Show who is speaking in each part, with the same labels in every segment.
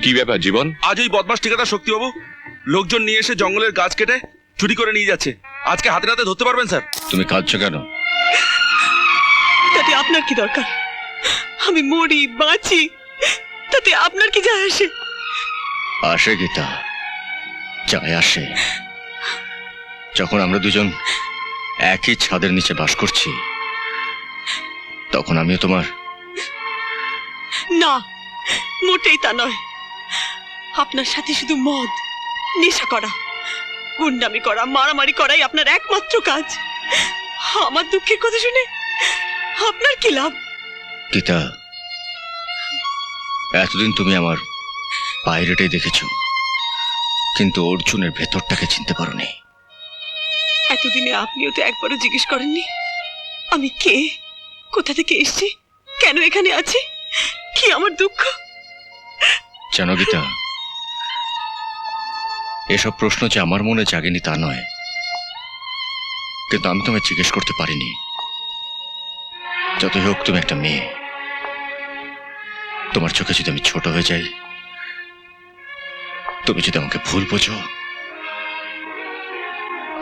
Speaker 1: কি ব্যাপার জীবন?
Speaker 2: আজ ওই বদমাস ঠিকাদার শক্তিবাবু লোকজন নিয়ে এসে জঙ্গলের গাছ কেটে চুরি করে নিয়ে যাচ্ছে। আজকে হাতে নাতে ধরতে পারবেন স্যার?
Speaker 1: তুমি কাঁদছো কেন?
Speaker 3: তাতে আপনার কি দরকার? আমি মরি বাঁচি তাতে আপনার কি যায় আসে?
Speaker 1: আসে গীতা, যায় আসে। যখন আমরা দুজন একই ছাদের নিচে বাস করছি তখন আমিও তোমার।
Speaker 3: না, মোটেই তা নয়। আপনার সাথে শুধু মদ, নেশা করা, গুন্ডামি করা, মারামারি করাই আপনার একমাত্র কাজ। আমার দুঃখের কথা শুনে আপনার কি লাভ?
Speaker 1: গীতা, এতদিন তুমি আমার বাইরেটাই দেখেছো, কিন্তু অর্জুনের ভেতরটাকে চিনতে পারোনি।
Speaker 3: এতদিনে আপনিও তো একবারও জিজ্ঞেস করেননি আমি কে, কোথা থেকে এসেছি, কেন এখানে আছি, কি আমার দুঃখ।
Speaker 1: জানো গীতা, এসব প্রশ্ন যে আমার মনে জাগেনি তা নয়, কিন্তু আমি তোমায় জিজ্ঞেস করতে পারিনি। যতই হোক তুমি একটা মেয়ে, তোমার চোখে যদি আমি ছোট হয়ে যাই, তুমি যদি আমাকে ভুল বোঝো,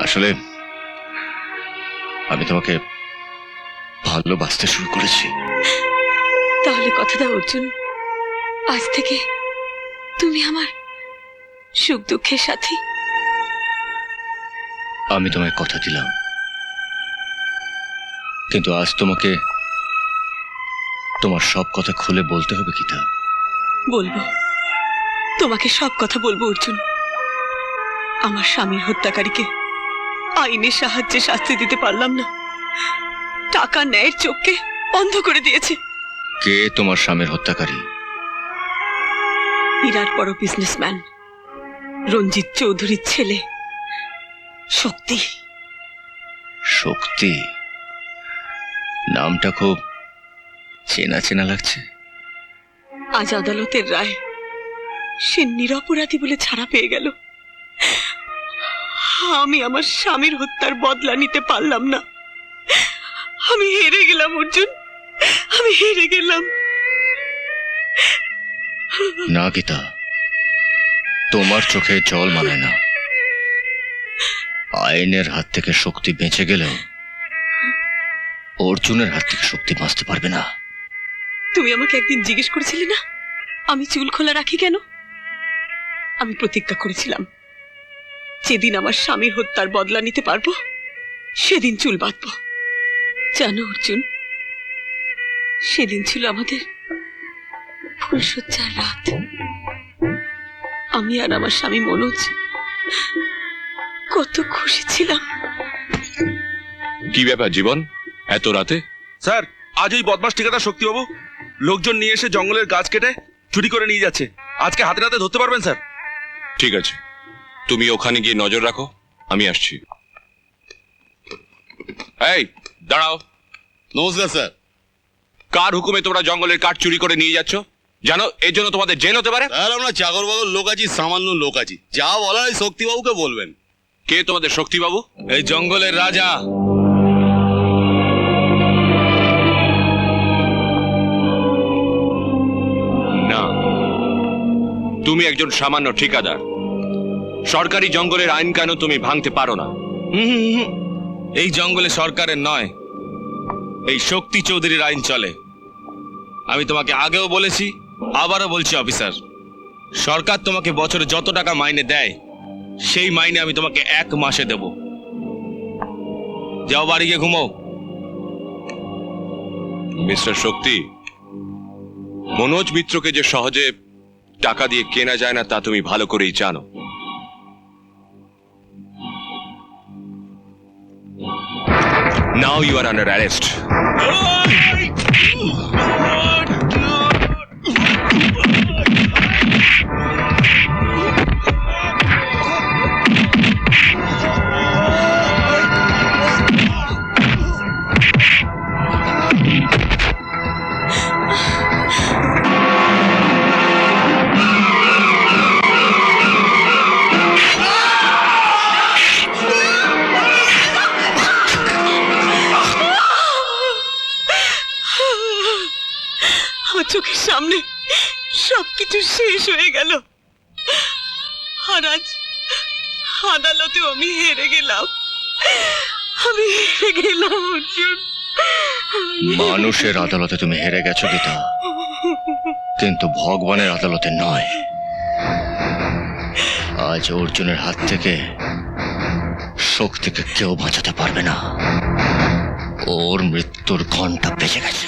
Speaker 1: আসলে আমি তোমাকে ভালোবাসতে শুরু করেছি।
Speaker 3: তাহলে কথা দাও অর্জুন, আজ থেকে তুমি আমার সুখ দুঃখের সাথী।
Speaker 1: আমি তোমায় কথা দিলাম, কিন্তু আজ তোমাকে তোমার সব কথা খুলে বলতে হবে গীতা।
Speaker 3: বলবো, তোমাকে সব কথা বলবো অর্জুন। আমার স্বামীর হত্যাকারীকে আইনের সাহায্যে শাস্তি দিতে পারলাম না, টাকা ন্যায়ের চোখকে অন্ধ করে দিয়েছে।
Speaker 1: কে তোমার স্বামীর হত্যাকারী?
Speaker 3: বিরাট বড় বিজনেসম্যান রঞ্জিত চৌধুরীর ছেলে শক্তি।
Speaker 1: শক্তি? নামটা খুব চেনা চেনা লাগছে।
Speaker 3: আজ আদালতের রায়, সে নিরপরাধী বলে ছাড়া পেয়ে গেল। আমি আমার স্বামীর হত্যার বদলা নিতে পারলাম না। আমি হেরে গেলাম অর্জুন, আমি হেরে গেলাম।
Speaker 1: না গীতা, তোমার চোখে জল মানে না। আইনের হাত থেকে শক্তি বেঁচে গেলেও অর্জুনের হাত থেকে শক্তি বাঁচতে পারবে না।
Speaker 3: তুমি আমাকে একদিন জিজ্ঞেস করেছিলে না আমি চুল খোলা রাখি কেন? আমি প্রতিজ্ঞা করেছিলাম যেদিন আমার স্বামীর হত্যার বদলা নিতে পারবো সেদিন চুল বাঁধবো। জানো অর্জুন, সেদিন ছিল আমাদের ফুলশয্যার রাত। আমি আর আমার স্বামী মনোজ কত খুশি ছিলাম।
Speaker 4: কি ব্যাপার জীবন, এত রাতে?
Speaker 2: স্যার, আজ ওই বদমাস ঠিকাদার শক্তিবাবু লোকজন নিয়ে এসে জঙ্গলের গাছ কেটে চুরি করে নিয়ে যাচ্ছে। আজকে হাতে নাতে ধরতে পারবেন স্যার?
Speaker 4: ঠিক আছে, তুমি ওখানে গিয়ে নজর রাখো, আমি আসছি। এই দাঁড়াও।
Speaker 5: নমস্কার স্যার।
Speaker 4: কার হুকুমে তোমরা জঙ্গলের কাঠ চুরি করে নিয়ে যাচ্ছ? জানো এর জন্য তোমাদের জেল হতে পারে।
Speaker 5: স্যার, আমরা চাকর বাকর লোক আছি, সামান্য লোক আছি, যা বলার এই শক্তিবাবুকে বলবেন।
Speaker 4: কে তোমাদের শক্তিবাবু?
Speaker 5: এই জঙ্গলের রাজা।
Speaker 4: না, তুমি একজন সামান্য ঠিকাদার। সরকারি জঙ্গলের আইন কানুন তুমি ভাঙতে পারো না।
Speaker 5: এই জঙ্গলে সরকারের নয়, এই শক্তি চৌধুরীর আইন চলে। আমি তোমাকে আগেও বলেছি, আবারও বলছি অফিসার, সরকার তোমাকে বছরে যত টাকা মাইনে দেয় সেই মাইনে আমি তোমাকে 1 মাসে দেব। যাও বাড়ি গিয়ে ঘুমো।
Speaker 4: মিস্টার শক্তি, মনোজ মিত্রকে যে সহজে টাকা দিয়ে কেনা যায় না তা তুমি ভালো করেই জানো। Now you are under arrest.
Speaker 3: আর আজ আদালতেও আমি হেরে গেলাম। আমি হেরে গেলাম অর্জুন।
Speaker 1: মানুষের আদালতে তুমি হেরে গেছো গীতা, কিন্তু ভগবানের আদালতে নয়। আজ অর্জুনের হাত থেকে শক্তিকে কেউ বাঁচাতে পারবে না। ওর মৃত্যুর ঘন্টা বেজে গেছে।